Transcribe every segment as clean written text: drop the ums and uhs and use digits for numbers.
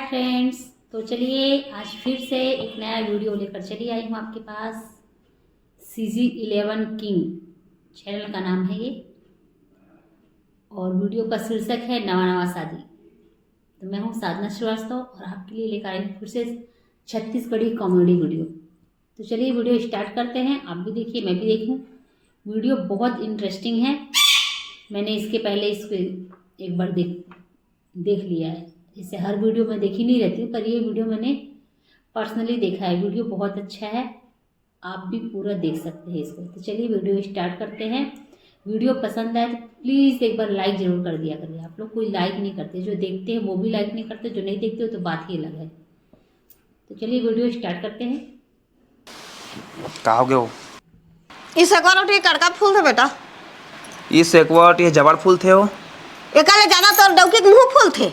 Friends, तो चलिए आज फिर से एक नया वीडियो लेकर चली आई हूँ आपके पास। CG11 किंग चैनल का नाम है ये, और वीडियो का शीर्षक है नवा नवा शादी। तो मैं हूँ साधना श्रीवास्तव और आपके लिए लेकर आई हूँ फिर से छत्तीसगढ़ी कॉमेडी वीडियो। तो चलिए वीडियो स्टार्ट करते हैं। आप भी देखिए, मैं भी देखूँ। वीडियो बहुत इंटरेस्टिंग है। मैंने इसके पहले इसको एक बार देख लिया है। इसे हर वीडियो में देखी नहीं रहती, पर ये वीडियो मैंने पर्सनली देखा है। वीडियो बहुत अच्छा है, आप भी पूरा देख सकते हैं इसको। तो चलिए वीडियो स्टार्ट करते हैं। वीडियो पसंद आए तो प्लीज़ एक बार लाइक ज़रूर कर दिया करिए। आप लोग कोई लाइक नहीं करते, जो देखते हैं वो भी लाइक नहीं करते, जो नहीं देखते हो तो बात ही अलग है। तो चलिए वीडियो स्टार्ट करते हैं। कहाँ हो गए हो? इस एकवार ये कड़का फूल थे बेटा। इस एकवार ये जवार फूल थे हो। एकाले ज्यादा तौर डौकी के मुंह फूल थे।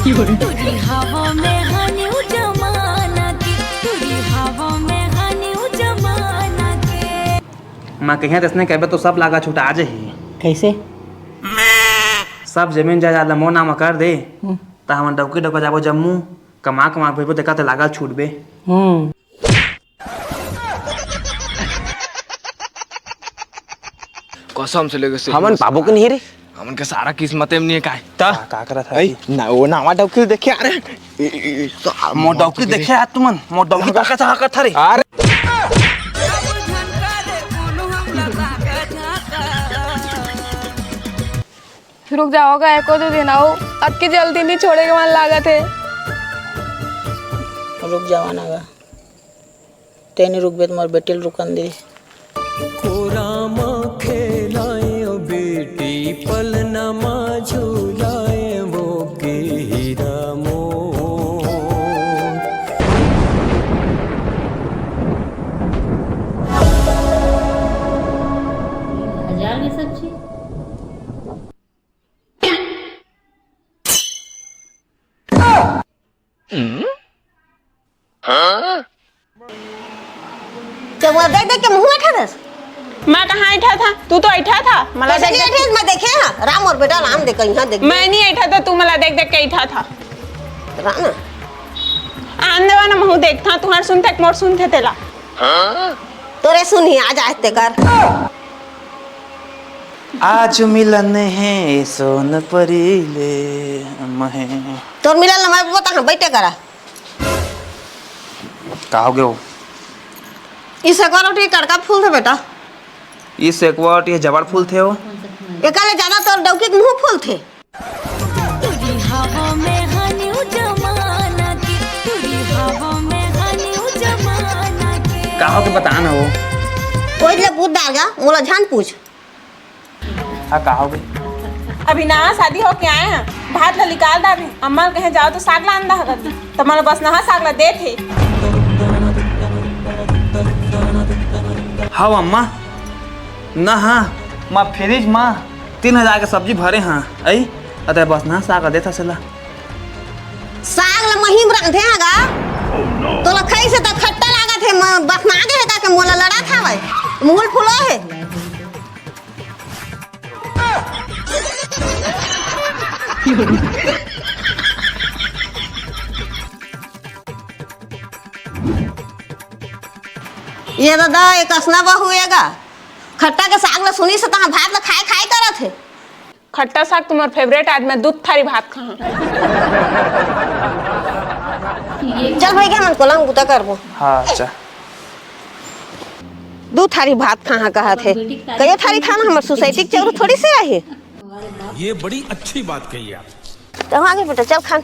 तुझी हवा में हनीऊ जमाना के, तुझी हवा में हनीऊ जमाना के। माँ कहीं दसने कहबे तो सब लागा छूटा आज ही। कैसे? सब जमीन जायदाद ला मोह नामा कर दे ता हम डौकी डौका जाबो जम्मू कमा कमा भेबो देखा तो लागा छूटबे। कसम से लेके हमन पाबो के नहीं रे। हमन के सारा किस्मत में नहीं है काय का करा था ना वो नावा डौकी देखे अरे मो डौकी देखे आ तुमन मो डौकी का था का था रे। अरे रुक जाओगा एको दो दिन आओ, अब की जल्दी नहीं छोड़ेगा मन लागत है। रुक जावाना गा तेने रुक बे तुम्हारे बेटे रुकन दे। बेटी पलनमा झूलाए वो के हीरा मोर। 1000 में सब्जी जब वो देख देख के मुंह उठा दस। मैं कहाँ ऐठा था? तू तो ऐठा था। मला कैसे नहीं उठे? मैं देखे हां राम और बेटा राम देख यहां देख। मैं नहीं ऐठा था, तू मला देख देख के ऐठा था। राम आंदे वाला मुंह देखता तुम्हारे सुनते मोर सुनते तेला। तोरे सुनी आज आते कर। आज मिलन है सोन परीले महे। तोर मिलल ना मैं बता हां बैठे करा। कहाँ हो गए हो? इस एकवार ये कड़का फूल थे बेटा। इस एकवार ये जवार फूल थे हो। एकाले ज्यादा तौर डौकी के मुंह फूल थे। तुझी हवा में हनीऊ जमाना के, तुझी हवा में हनीऊ जमाना के। कहाँ के बताना हो? कोई ले पूछ डाल गा मोला जान पूछ। हाँ कहाँ हो गए? अभी ना शादी हो के आए हैं, भात ला निकाल दा। अभी अम्मा कहे जाओ तो साग ला अंदा हगत तो मला बस नहा साग ला दे थे। हाँ अम्मा ना हाँ माँ फ्रिज माँ 3000 के सब्जी भरे हाँ आई अतः बस ना साग देता सला साग ला महिम रंधे गा। तो लखई से तो खट्टा लागत है। बस ना दे का के मोला लड़ा था भाई मुंह फुला है। ये दादा एक असना बहुएगा खट्टा के साग ला सुनी से तहां भात ला खाए खाए करत है। खट्टा साग तुम्हार फेवरेट आज मैं दूध थारी भात खा। चल भाई के मन को लंग गुता करबो। हाँ अच्छा दू थारी भात खा कहा थे। कयो थारी खाना हमर सोसाइटी के चौर थोड़ी से आहे। ये बड़ी अच्छी बात कही आप। तो आगे बेटा चल खान।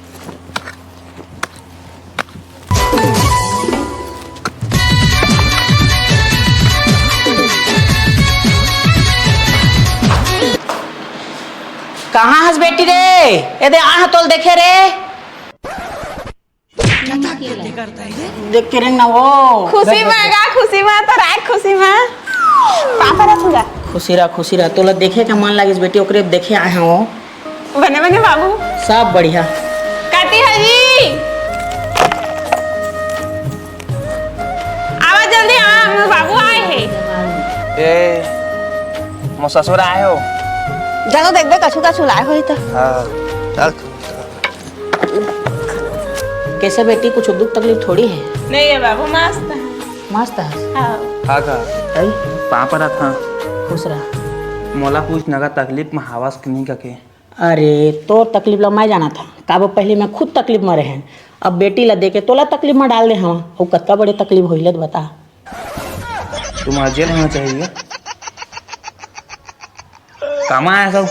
कहाँ हंस बेटी रे? ये दे आह तोल देखे रे। देख के रंग ना वो खुशी में गा, खुशी में तो रात खुशी में पापा रखूंगा। खुशी रहा तोला देखे का मन लागिस बेटी ओकरे देखे आए हैं वो। बने बने बाबू सब बढ़िया। काटी हजी आवाज जल्दी आ, हम बाबू आए हैं। ए मो ससुर आए हो। जानो देखबे कछु कछु लाए होई त। हाँ चल कैसे बेटी कुछ दुख तकलीफ थोड़ी है। नहीं है बाबू मस्त है। मस्त है। हाँ हाँ का आई पापा रहा था खुश रहा। मोला पूछ नगा तकलीफ में हवास नहीं कके। अरे तो तकलीफ ला मैं जाना था काबो पहले मैं खुद तकलीफ में रहे अब बेटी ला दे के तोला तकलीफ में डाल दे हम और कत्ता बड़े तकलीफ होइले तो बता। तुम्हारा जेल होना चाहिए। कमा है सब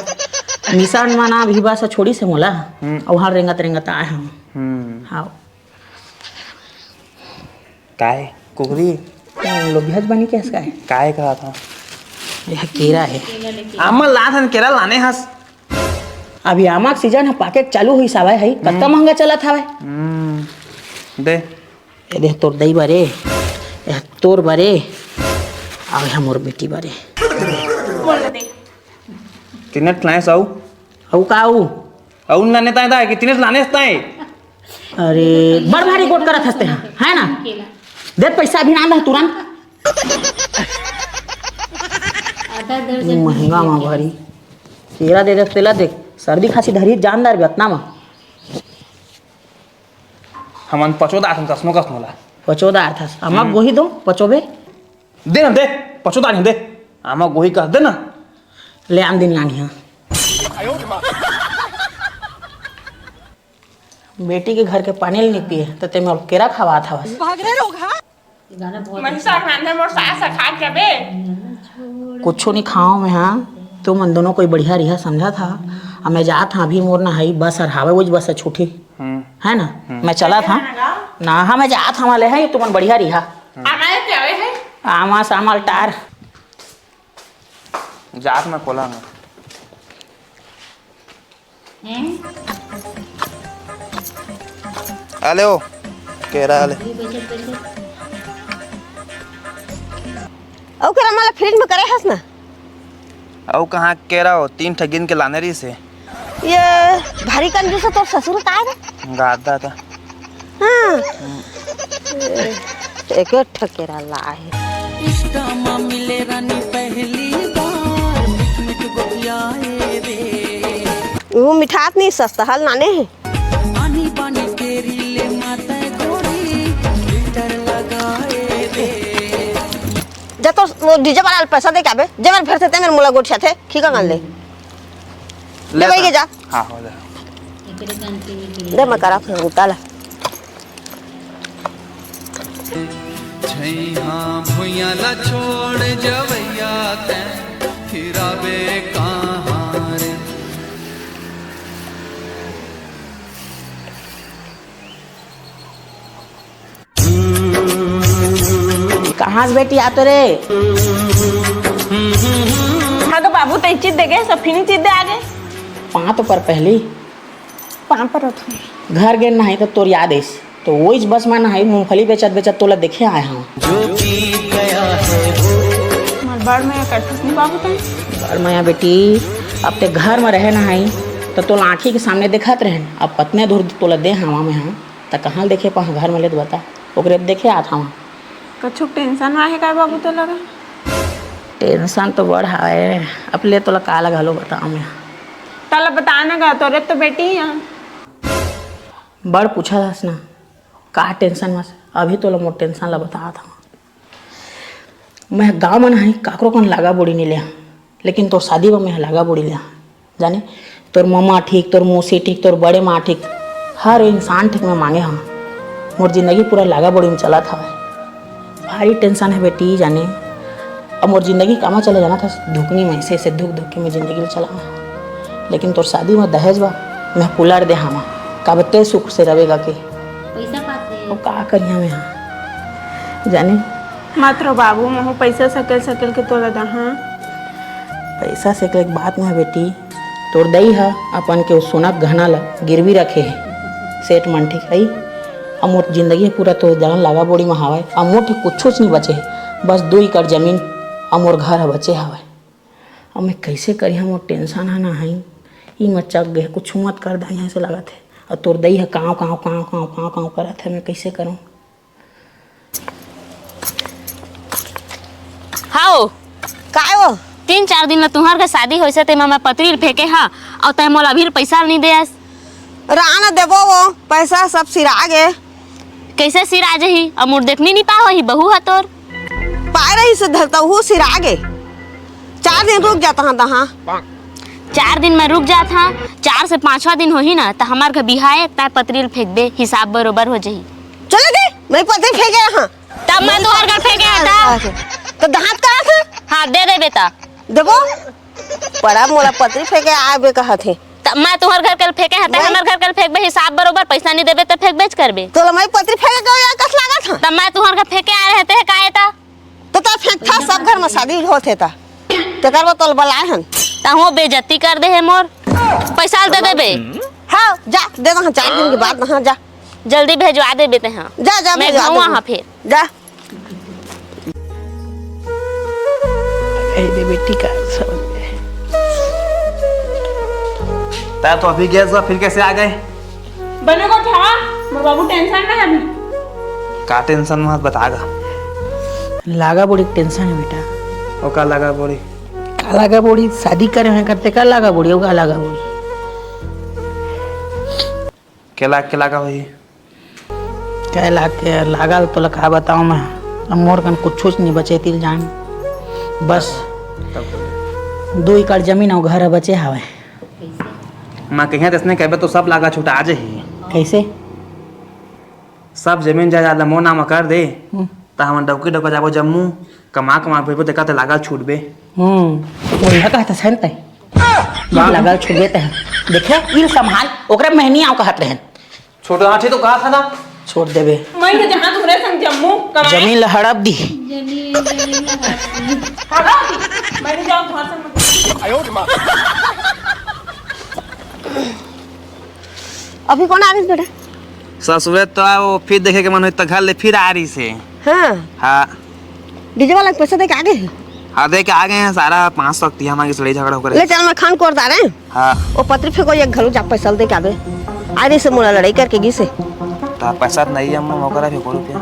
निशान माना भी बासा छोड़ी से मोला और वहाँ रेंगत रेंगत आए हम। हाँ काय कुकरी लोग भेज बनी कैसे का है काय कहा था यह केरा है। आमा ला था केरल लाने हंस अभी आमा का सीजन है पाके चालू हुई सावा है कत्ता महंगा चला था दे ये देख तोर दई बारे ये तोर बारे और हम मोर बेटी बारे बोल दे तीन लाने साऊ औ का औ लाने ताए था कि तीन लाने ताए। अरे बड़ भारी गोट करत हंसते हैं है ना दे पैसा भी ना दे तुरंत आधा दर्जन महंगा में भारी केरा दे दे तेला देख सर्दी खांसी धरी जानदार व्यतना में हमन पचोदा आथन कसमो कसमोला पचोदा अर्थास अमा गोही दो पचोबे दे ना दे पचोदा नहीं दे आमा गोही कह दे ना ले आम दिन लानी है बेटी के घर के पानी नहीं पिए तो ते में केरा खावा था बस गाना बहुत मनसा खाने मोर सास खा के बे कुछ नहीं खाओ मैं हाँ तो मन दोनों कोई बढ़िया रिहा समझा था अब मैं जा था अभी मोर ना है बस और हावे वो बस छूटी है ना मैं चला था ना हाँ मैं जा था वाले है तुम बढ़िया रिहा हमारे क्या है आमा सामाल टार जात में कोला में हैं आले ओ केरा आले बचत बचत और करा माला फ्रिज में करे हस ना औ कहाँ केरा हो 3 ठगिन के लाने रही से ये भारी कंजूस है तो ससुर का है गादा था। हाँ एक ठकेरा ला है इश्का माँ मिले रानी पहली बार मिठ मिठ गोपियाए रे वो मिठास नहीं सस्ता हल नाने है पानी पानी तेरी ले माता गोरी लीटर लगाए रे जब तो वो डीजे वाला पैसा दे के आबे जब मैं फिर से ते मेरे मुला गोट छथे ठीक है ले ले भाई के जा हाँ हो जा एकरे कान के दे मैं करा फिर उताला हाँ भुइया ला छोड़ जवैया तै फिराबे कहाँ रे। कहाँ से बेटी आते रे हाँ तो बाबू तो चीज दे गए सब फिनी चीज दे आगे पाँच पर पहली पाँच पर उठो घर गे नहीं तो तोर याद है तो वो इस बस में नहीं मूंगफली बेचत बेचत तोला देखे आए हम हमारे बाड़ में कटस नहीं बाबू तो घर में बेटी अब ते घर में रहे नहीं तो तोला आँखी के सामने देखत रहे अब पतने दूर तोला दे हवा में हाँ तो कहाँ देखे पा घर में ले तो बता ओकरे देखे आत हवा कछु टेंशन में है का बाबू तो लगा टेंशन तो बड़ है अब ले तोला का लगा लो बताओ मैं तला बताना का तो रे तो बेटी है बड़ पूछा था ना का टेंशन में अभी तोला मोट टेंशन ला बता था मैं गाँव में नहीं काकरो कौन लागा बोड़ी नहीं लिया लेकिन तोर शादी में मैं लागा बोड़ी लिया जाने तोर मम्मा ठीक तोर मौसी ठीक तोर बड़े माँ ठीक हर इंसान ठीक में मांगे हम मोर जिंदगी पूरा लागा बोड़ी में चला था भारी टेंशन है बेटी जाने अब मोर जिंदगी कहाँ चले जाना था धुकनी में से धुक धुक के मैं जिंदगी चला लेकिन तोर शादी में दहेज बा मैं पुलर दे हम कबते सुख से रहेगा के पैसा पाते वो का करिया में हाँ जाने मात्र बाबू मोह पैसा सकल सकल के तोला दा हाँ पैसा से एक बात में है बेटी तोर दई है अपन के सोना गहना ला गिरवी रखे है सेठ मन ठीक है अब मोर जिंदगी पूरा तो जान लगा बोड़ी में हवा अब मोर ठीक कुछ नहीं बचे है बस 2 एकड़ जमीन अब मोर घर है बचे हवा अब मैं कैसे करी हम मोर टेंशन है ना है ई मत चक गए कुछ मत कर दा यहाँ से लगा थे और तोर दई है काँव काँव काँव काँव काँव काँव करा था मैं कैसे करूँ हाओ काय वो 3-4 दिन में तुम्हार के शादी होइसे ते मैं पत्री फेंके हा और तय मोला अभी पैसा नहीं दे राना देबो वो पैसा सब सिरा गए कैसे सिर आ जही अब मोर देखनी नहीं पाओ ही बहू है तोर पाए रही से धरता हूँ सिरा गए 4 दिन रुक जाता हाँ तहाँ 4 दिन में रुक जात हाँ 4 से 5वां दिन हो ही ना तो हमार घर बिहाए तय पतरील फेंक दे हिसाब बरोबर हो जही चले गए मैं पत्थर फेंके हाँ तब मैं तोहर घर फेंके आता तो दांत कहा था हाँ दे दे बेटा देखो बड़ा मोला पत्थर फेंके आबे कहा थे तब मैं तोहर घर कल फेंके हता हमार घर कल फेंक बे हिसाब बरोबर पैसा नहीं देबे तो फेंक बेच करबे तो मैं पत्थर फेंके गया या कस लगा था तब मैं तोहर घर फेंके आ रहे थे काहे ता तो ता फेंक था सब घर में शादी होते था तो करबो तो बलाए हन ता हो बेइज्जती कर दे है मोर पैसा दे देबे हाँ जा दे दो 4 दिन के बाद हाँ जा जल्दी भेजवा दे बेटे हाँ जा जा मैं भेजवा जाऊँ दूँगी। वहाँ फिर जा दे बेटी का समझ में। ता तो अभी गया फिर कैसे आ गए? बने को था मोर बाबू टेंशन में है अभी का टेंशन मत बतागा। लागा बड़ी टेंशन है बेटा। और का लगा बोरी? का लागा बड़ी शादी करे हैं करते का लागा बड़ी होगा लागा बड़ी के लगा वही क्या लाके लागा तो लगा बताऊं मैं अब मोर कन कुछ नहीं बचे तिल जान बस 2 एकड़ जमीन और घर बचे हवे माँ कहीं इसने कहबे तो सब लागा छूटा आ जाही। कैसे सब जमीन जायदाद मोह नामा कर दे ता हम डौकी डौका जाबो जम्मू कमा भेबो देखा ते लागा छूटबे। बोला कहता सही तय लगा छुबे तय देखे इल संभाल ओकरे महनी आव कहत रहन छोटा हाथी तो कहा था ना छोड़ देबे मैं तो जहाँ तुम्हारे संग जम्मू कमाए जमीन ल हड़प दी मैं जाऊँ तुम्हारे संग अभी कौन आ रही है बेटा ससुरे तो वो फिर देखे के मन हो घर ले फिर आ रही से। हाँ हाँ डीजे वाला के पैसा दे के आगे है हाँ दे के आ गए हैं सारा 500 तिया हमारी लड़ाई झगड़ा होकर। ले चल मैं खान को आ रहे हैं हाँ वो पत्री फेंको एक घरों जा पैसा दे के आवे आ रही से मोला लड़ाई करके गी से तो पैसा नहीं है मौका रहे को रुपया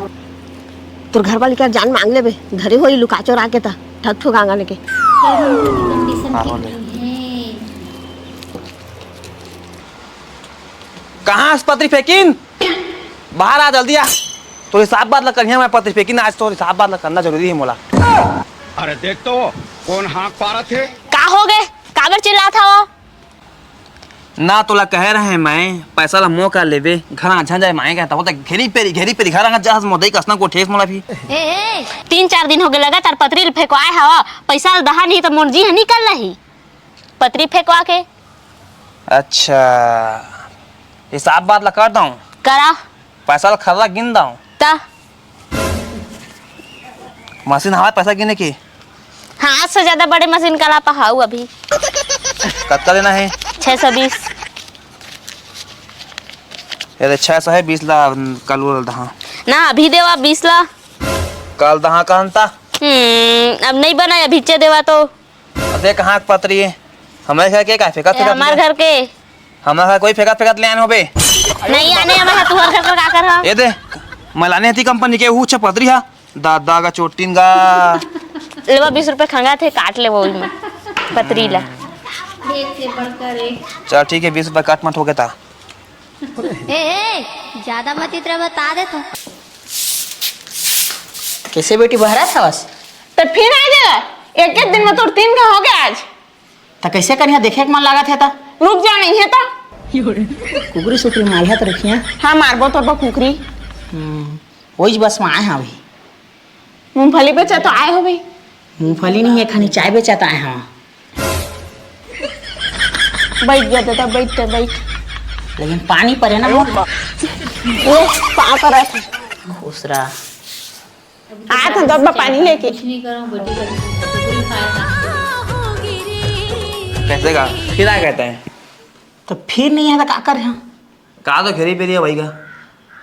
तोर घर वाली का जान मांग लेबे धरे होई लुका चोर आके ता ठग ठुक आंगा के कहाँ पत्री फेंकिन बाहर आ जल्दी आ तो हिसाब बात करिए मैं पत्री फेंकिन आज तो हिसाब बात करना जरूरी है मोला। अरे देख तो कौन हाँक पा रहे थे का हो गए काबर चिल्ला था वो ना तोला कह रहे हैं मैं पैसा ला मोह कर लेबे घर अच्छा जाए माए कहता होता घेरी पेरी घर आ जहाज मोदई कसना को ठेस मोला भी 3-4 दिन हो गए लगातार पतरी फेंकवाए हवा पैसा दहा नहीं तो मोर जी है निकल रही पतरी फेंकवा के। अच्छा हिसाब बात ला कर दूं करा पैसा ला खर्रा गिन दूं ता मशीन हवा पैसा गिने की हाथ से ज्यादा बड़े मशीन का ला पहाऊ अभी कत्ता देना है 620 ये 600 है 20 ला कल वो दहा ना अभी देवा 20 ला कल दहा कहता अब नहीं बना अभी चे देवा तो देख कहाँ पतरी है हमारे घर के का फेंका हमारे घर के हमारे घर कोई फेंका ले आने होबे नहीं आने हमारे तुम्हारे घर का कर ये दे मैं लाने थी कंपनी के ऊंचा पतरी है दादा का चोटिन का लेवा 20 रुपए खंगा थे काट ले वो में पतरी ला एक से बढ़कर एक चल ठीक है 20 रुपए काट मत हो गया था ज्यादा मत इतना बता दे तो कैसे बेटी बहरा था बस तो फिर आ जाएगा एक दिन में तो 3 का हो गया आज तो कैसे करिया देखे के मन लगा था रुक जा नहीं है तो कुकरी सुकरी मारिया तो रखिया हाँ मारबो तो कुकरी वही बस में आए हैं अभी मूंगफली बेचा तो आए हो भाई मूंगफली नहीं है खानी चाय बेचाता है हाँ बैठ गया दादा बैठ लेकिन पानी पड़े ना ये पा कर खुश रहा आया था डब्बा पानी लेके कुछ नहीं करो बेटी का पूरी खाया था कैसे का फिर आ कहते हैं तो फिर नहीं है तो का कर कहा तो घेरी पेरी है भाई का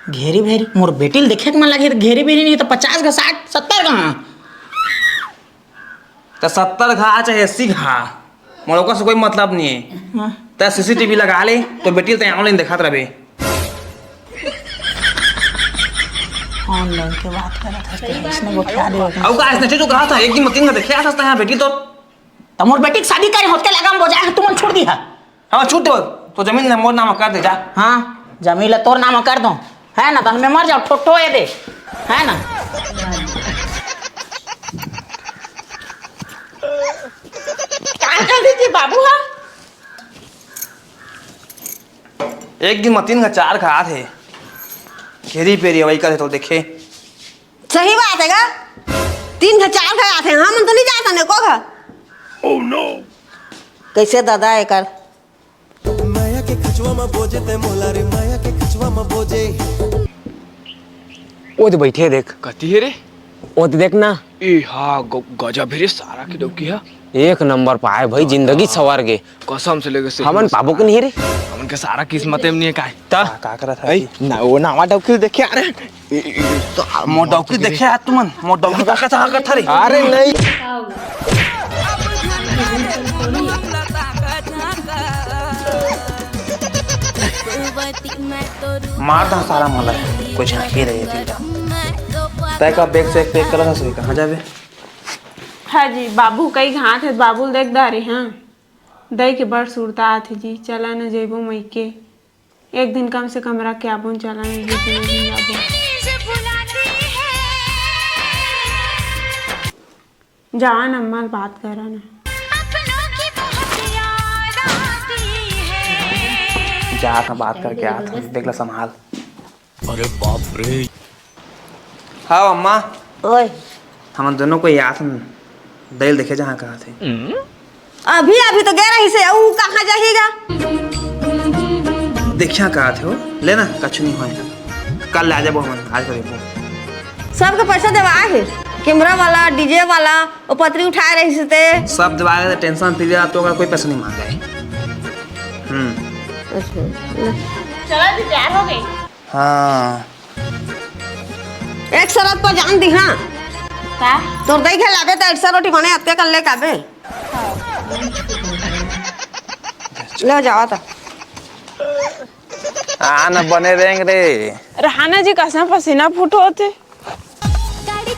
घेरी भेरी मोर बेटी देखे के मन लगे घेरी भेरी नहीं तो 50 का 60 70 का तो 70 घा चाहे 80 घा मोर से कोई मतलब नहीं है तो सीसीटीवी लगा ले तो बेटी तो ऑनलाइन दिखात रहे ऑनलाइन के बात कर रहा था इसने बता दे अब का इसने जो कहा था एक दिन मतीन का देखा था यहाँ बेटी तो मोर बेटी की शादी करे होते लगा बोझा तुम छोड़ दिया हाँ छूट दो तो जमीन ने मोर नाम कर दे जा। हाँ जमीन ला तोर नाम कर दो है ना, तो हमें मर जाओ ठोठो ये दे है ना। क्या कर दीजिए बाबू? हाँ एक दिन में 3 का 4 खा थे, घेरी पेरी वही करे तो देखे। सही बात है का? 3 का 4 खाया थे, हम तो नहीं जाता ने को खा। Oh no. कैसे दादा है कर? माया के खचवा में बोझे ते मोला रे, माया के खचवा में बोझे। वो तो बैठे देख। कती है रे? वो तो देख ना। ए हाँ गजब है सारा की डोकी है। एक नंबर पाए भाई, जिंदगी सवार गए कसम से लेके से हमन पाबो के नहीं रे। हमन के सारा किस्मत में नहीं है का करा था ना वो नावा डोकी देखे अरे तो मोर डौकी देखे आ तुमन, मोर डौकी का था रे। अरे नहीं मार दा सारा मला कुछ ही रही थी। तय का बैग से पैक करा था, सही कहां जावे? हाँ जी बाबू कई घाट है, बाबू देख दारे। हाँ दई के बड़ सुरता आथे जी, चला न जेबो मई के एक दिन कम से कम रख के आबो, चला न जाबो। जान अम्मा बात करा ना। जा था बात करके आ था, देख ला संभाल। अरे बाप रे। हाँ अम्मा, ओए हम दोनों को याद दिल देखे जहाँ कहा थे। अभी अभी तो गए रही से, ऊ कहाँ जाएगा? देखिया कहा थे वो, लेना कछ नहीं होए, कल ले जाबो हम, आज करेबो। सबके पैसा देवा है, कैमरा वाला डीजे वाला वो पत्री उठाए रही से ते। सब दबा के टेंशन फ्री रहा तो अगर कोई पैसा नहीं मांगा है। चला जी तैयार हो गई। हाँ एक शरत पर जान दी। हाँ का तोर दई के लाबे तो 100 रोटी बने हत्या कर ले काबे ले जाओ तो। न बने रहेंगे रे। रहाना जी कसम पसीना फूट होते। अरे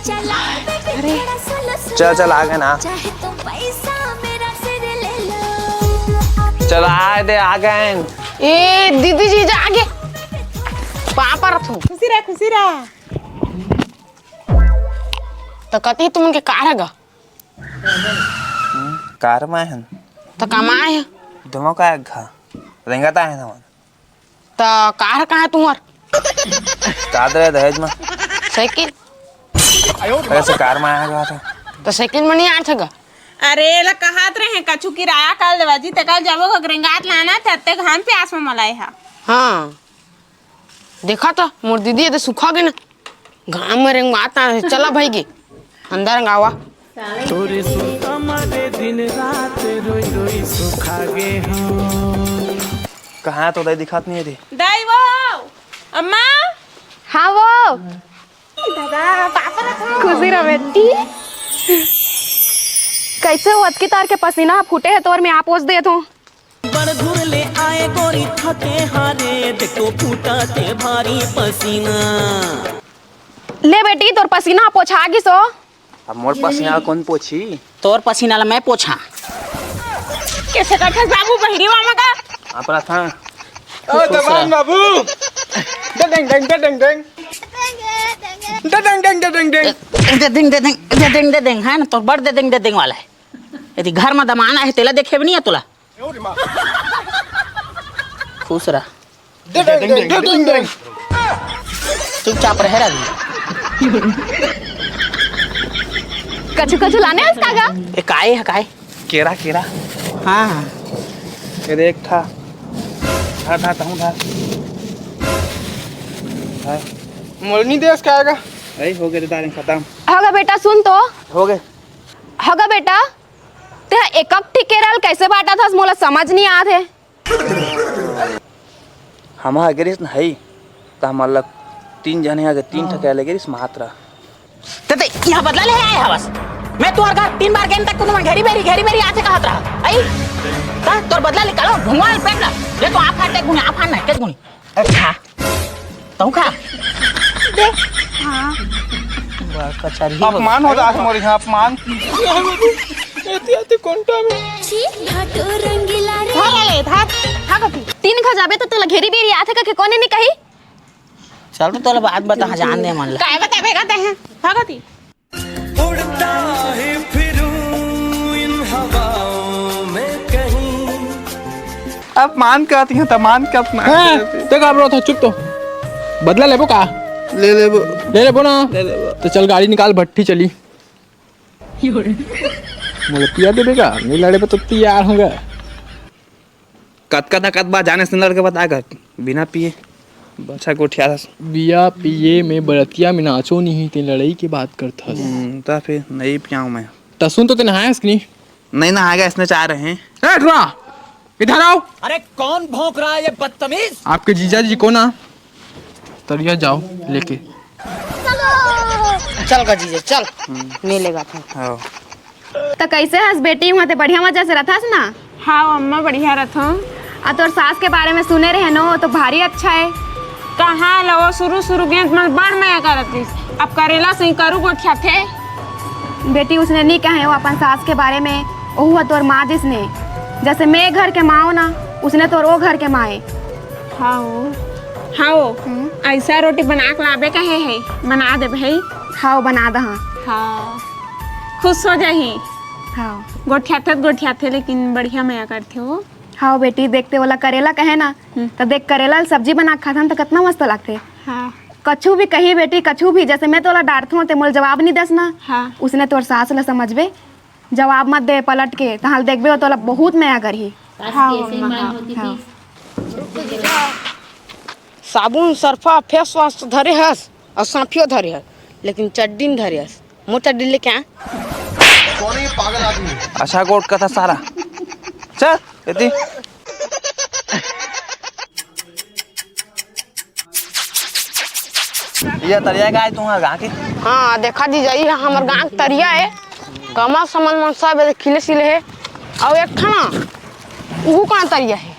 चल आगे ना, चल आ गए। ए दीदी जी जा आगे पापा रथो। खुशी रहा खुशी रहा। तो कती तुम के कार हैगा? कार में है तो कमाए है दोनों का एक घा रेंगाता है ना। तो कार कहाँ है तुम्हार? कादरे दहेज में साइकिल। ऐसे कार में आया था तो साइकिल में नहीं आया था। अरे ला कहत रहे कछु किराया कल देवा जी, तकल जाबो गंगात लाना थे ते घाम प्यास में मलाई है। हाँ देखा था मोर दीदी ये तो सुखा गई ना, घाम में रेंगाता है। चला भाई की अंदर गावा। तोरे सुनता मारे दिन रात रोई रोई सुखा गे हम। कहाँ तो दही दिखात नहीं है थी। दाई वो अम्मा। हाँ वो दादा पापा खुशी रह बेटी। कैसे हो अतकी तार के पसीना फूटे है तो और मैं आप पोछ दे तो बड़ घुर ले आए गोरी थके हारे, देखो फूटा ते भारी पसीना। ले बेटी तोर पसीना पोछा गी सो। अब मोर पसीना कौन पोछी? तोर पसीना ला मैं पोछा। कैसे कठस बाबू बहिरी मामा का अपना था। ओ जवान बाबू डंग डंग डंग डंग डंग डंग डंग दे देंग है ना, तो बड़ दे देंग वाला है। यदि घर में दमाना है तेला देखे भी नहीं है तुला। खुश रहा, चुपचाप रह रहा। कछु कछु लाने उसका गा। ये काय है काय? केरा केरा। हाँ केरे एक था मोरनी देश का आएगा। अरे हो गए तारे खत्म। होगा बेटा सुन तो हो गए। होगा बेटा ते एक केरल कैसे बांटा था मोला समझ नहीं आत है। हम अगरिस नहीं तो हम अलग 3 जने आगे 3 ठके लगेरिस मात्रा। ते यहाँ बदला ले आए है बस। मैं तुम्हारे घर 3 बार गए तक तुम घेरी बेरी आते कहा रहा आई का तोर बदला निकालो भुंगवाल पेट ला ले तो आप खाते गुनी आप खाना किस गुनी खा तो खा दे। हां कचरी अपमान हो रहा है मोर यहाँ, अपमान। छी घाटो रंगीला रे। ले था हाँ कथी 3 खा जाबे तो तोला घेरी बेरी आथे के कोने नहीं कही चल तो तोला बात बता जान दे मन ला काय बताबे कहते हैं हाँ कथी उड़ता ही फिरूं इन हवाओं में कहीं। अब मान के आती है तो मान के अपना तो घबराओ था चुप तो बदला लेबो का ले लेबो ना तो चल गाड़ी निकाल भट्टी चली मुझे पिया देगा नहीं लड़े पे तो तैयार होगा कत बा जाने से लड़के बता कर बिना पिए अच्छा को उठिया था बिया पिए में बरतिया में नाचो नहीं ते लड़ाई की बात करता तो फिर नहीं पियाऊँ मैं तो सुन तो ते नहाया इसकी नहीं नहाएगा इसने चाह रहे हैं इधर आओ अरे कौन भौंक रहा है ये बदतमीज? आपके जीजा जी को ना तरिया जाओ लेके चल का जीजा चल मिलेगा था हाँ तो कैसे हंस बेटी वहाँ ते बढ़िया मजा से रहता ना हाँ अम्मा बढ़िया रहता आ तोर सास के बारे में सुने रहे नो तो भारी अच्छा है कहाँ लो शुरू गेंद में बड़ मैं करती अब करेला सही करू गोठिया थे बेटी उसने नहीं कहे वो अपन सास के बारे में ओहुआ तोर माँ जिसने जैसे मैं घर के माँ हो ना उसने तोर वो घर के माँ है हाँ ऐसा रोटी बना के लाबे कहे है बना दे भाई हाँ बना दहा हाँ खुश हो जाही हाँ गोठिया थे लेकिन बढ़िया मैं करते हो हाँ बेटी देखते वाला करेला कहे ना तो देख करेला सब्जी बना खाथन तो कितना मस्त लगते हाँ कछु भी कही बेटी कछु भी जैसे मैं तोला डांटती हूँ तो मोल जवाब नहीं दस ना हाँ उसने तोर सास ला समझबे जवाब मत दे पलट के तहाल देखबे हो तोला बहुत नया करही साबुन सर्फा फेस वॉश धरे हस और साफियो धरे हस लेकिन चड्डी नहीं धरे हस मोटा डिल्ले क्या अच्छा कोट का था सारा चल यदि ये तरिया का है तुम्हारा गाँव की हाँ देखा दी जाइए हमारे गाँव के तरिया है कमर समन मन सब खिले सिले है और एक खाना वो कहाँ तरिया है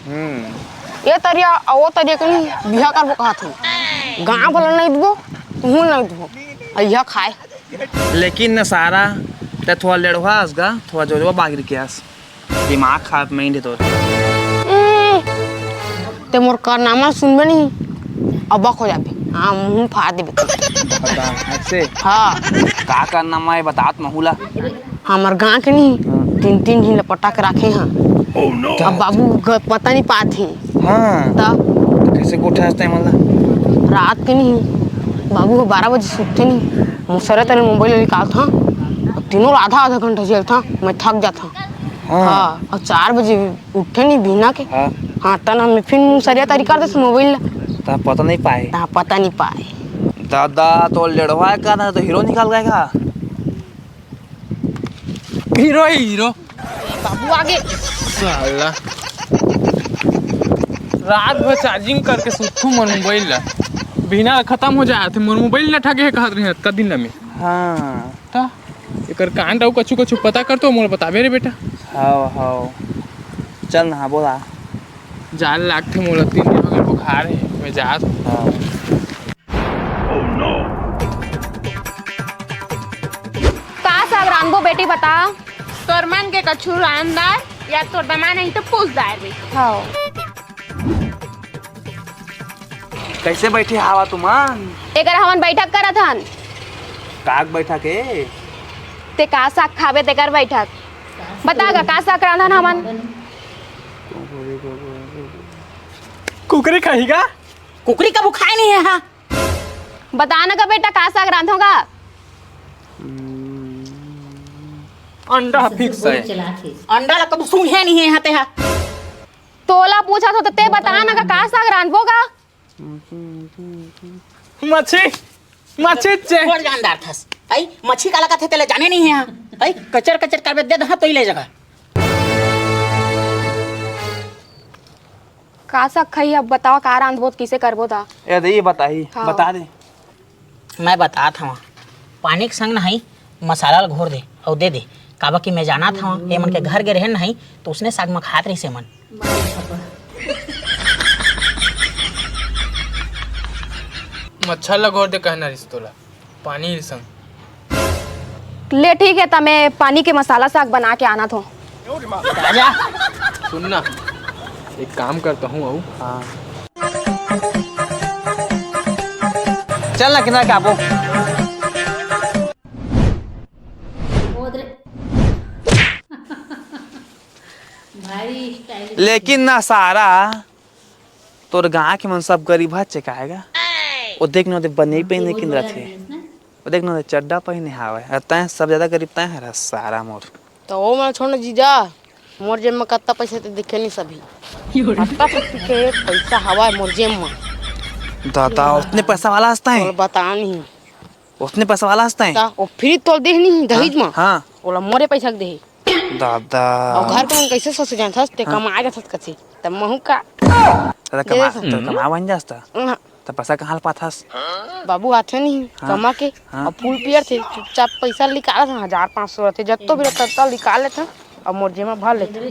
ये तरिया और वो तरिया कहीं बिहा कर कहा था गाँव वाला नहीं दबो तुम नहीं दबो यह खाए लेकिन न सारा ते थोड़ा लेड़वा असगा थोड़ा जोरवा बागिर के आस दिमाग खराब में ही तो ते मोर कारनामा सुनबे नहीं अबक हो जाबे हाँ मुंह फाड़ देबे ऐसे हाँ का करना मैं बतात महूला हमार गाँव के नहीं 3 दिन लपटा के रखे हैं अब बाबू पता नहीं पाते हाँ तब कैसे कोठे हंसते मतलब रात के नहीं बाबू को 12 बजे सोते नहीं मुसरे तेरे मोबाइल निकाल था तीनों आधा घंटा जेल था मैं थक जाता हाँ और 4 बजे उठे नहीं बिना के हाँ तना मैं फिर मुसरिया तरीका से मोबाइल ता पता नहीं पाए पता नहीं पाए दादा तो लेड़वा का था तो हीरो निकाल गए का हीरो बाबू आगे साला रात भर चार्जिंग करके सुतू मोर मोबाइल ला बिना खत्म हो जाए थे मोर मोबाइल ना ठगे कहत रहे का दिन ला में हाँ ता एकर कांड और कछु पता कर तो मोर बताबे रे बेटा हाँ चल ना बोला जाल लागते मोर 3 दिन अगर बुखार है मैं जात का साग रांधबो बेटी बता तोर मन के कछु रानदार या तोर दमा नहीं तो पूछदार भी हाँ कैसे बैठे हवा तुमान एकर हमन बैठक करत हन काग बैठा के ते का साग खावे तेकर बैठक बता का साग रांधन हमन कुकरी खाएगा कुकरी का बुखार नहीं है हाँ बता ना का बेटा का साग रांधोगा अंडा फिक्स है अंडा ला कब सुन है नहीं है यहाँ ते हा तोला पूछा तो ते बता ना का साग रांधबोगा मच्छी चे बड़ जानदार थस आई मच्छी काला का थे तेले जाने नहीं है यहाँ आई कचर कर दे दहा तो ही ले जगह का साग खाई अब बताओ का रांधबो किसे करबो ता ये दे ये बताई हाँ। बता दे मैं बता था वहाँ पानी के संग नहीं मसाला घोर दे और दे काबा कि मैं जाना था वहाँ ये मन के घर के रहे नहीं तो उसने साग में खात रही से मन मच्छर लगोर दे कहना रिश्तोला पानी संग ले ठीक है ता मैं पानी के मसाला साग बना के आना था राजा सुनना एक काम करता हूँ अऊ। हाँ चल ना किनारे कापो। भारी स्टाइल। लेकिन ना सारा तोर गाँव के मन सब गरीब हाथ चेकाएगा। वो देख ना बने पहने किन रथे। वो देख ना चड्डा पहने हावे। तैं सब ज्यादा गरीब तैं है सारा मोर। तो वो मैं छोड़ जीजा मोर जेब में कितना पैसा तो दिखे नहीं सभी कितना के पैसा हवा मोर जेब में। दादा उतने पैसा वाला हंसता है। बता नहीं उतने पैसा वाला हंसता है। वो फ्री तो दे नहीं दहेज में। हाँ ओला मोरे पैसा दे दादा। और घर को कैसे सोच जानता ते कमा जाता कैसे तब महू का दादा कमा बन जाता तो पैसा कहाँ पाथास। बाबू आते नहीं कमा के और फूल पियर थे चुपचाप पैसा निकाला था 1500 रहते जब तो भी रहता निकाल लेते और मोर जेब में भर लेते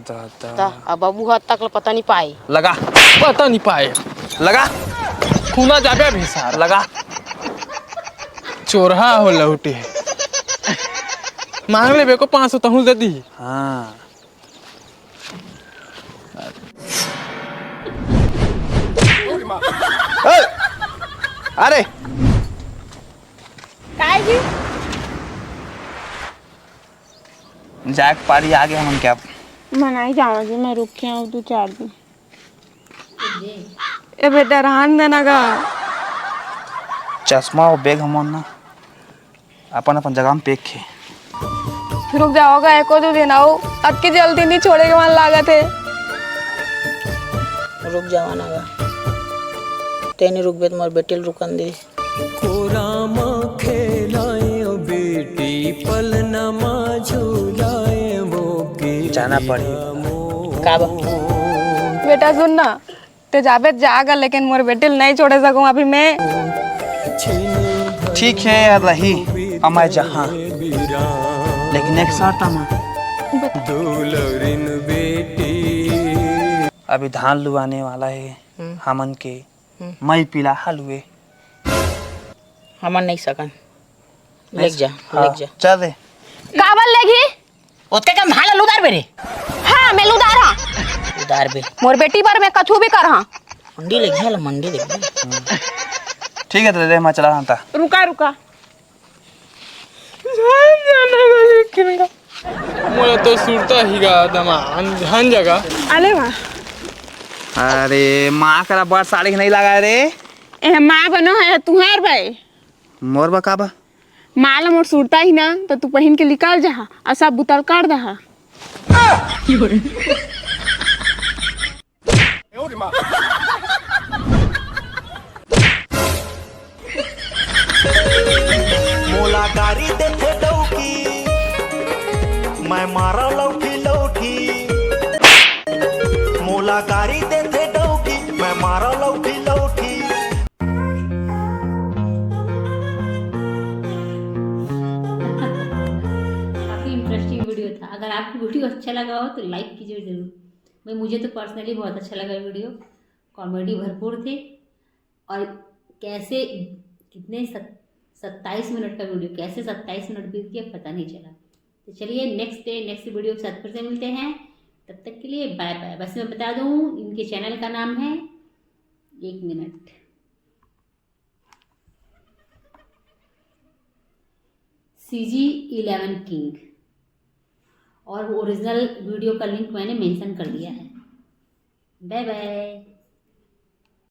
दादा। अब बाबू हाथ तक पता नहीं पाए लगा पता नहीं पाए लगा खूना जाबे भी सार लगा चोरहा हो लौटे मांग ले बेको 500 तहु दे दी। हाँ अरे काय जी जाक पारी आ गया हम क्या मनाई जावा जी मैं रुक के आऊँ 2-4 दिन। ए बेटा रहन देना का चश्मा और बैग हम ना अपन अपन जगह में पेक खे। रुक जाओगा एको 2 दिन आओ अब की जल्दी नहीं छोड़ेगा मन लागत है। रुक जावाना गा तेने रुक बेत मोर बेटी रुकन दे कोराम खेलाए ओ बेटी पलना मा झूलाए वो के जाना पड़ेगा। का बा बेटा सुन ना ते जाबे जागा लेकिन मोर बेटी नहीं छोड़े सकूं अभी मैं। ठीक है यार रही अमय जहाँ लेकिन एक शर्त दुलरिन बेटी अभी धान लुआने वाला है हमन के मई पिला हलुए हमन नहीं सकन लेक जा चल दे कावल लेगी ओते का भाला लुदार बेरे। हाँ मैं लुदारा उदार बे मोर बेटी पर मैं कछु भी कर हाँ मंडी ले गया मंडी ले ठीक है तो ले मैं चला रहा था। रुका रुका मोला तो सुरता ही गा दमान धन जगह अरे वाह अरे माँ करा बड़ साड़ी नहीं लगा रे। ए माँ बनो है तुहार भाई मोर बकाबा माला मोर सुरता ही ना तो तू पहन के निकाल जा और सब बुतल काट दहा। मोला गाड़ी देते डौकी मैं मारा लौकी लौकी मोला गाड़ी देते डौकी मैं मारा लौकी लौकी। काफ़ी इंटरेस्टिंग वीडियो था। अगर आपको वीडियो अच्छा लगा हो तो लाइक कीजिए ज़रूर। भाई मुझे तो पर्सनली बहुत अच्छा लगा वीडियो। कॉमेडी भरपूर थे और कैसे कितने 27 मिनट का वीडियो कैसे 27 मिनट बीत गया पता नहीं चला। तो चलिए नेक्स्ट डे नेक्स्ट वीडियो के साथ फिर से मिलते हैं। तब तक के लिए बाय बाय। बस मैं बता दूं इनके चैनल का नाम है 1 मिनट CG11 किंग और ओरिजिनल वीडियो का लिंक मैंने मेंशन कर दिया है। Bye bye.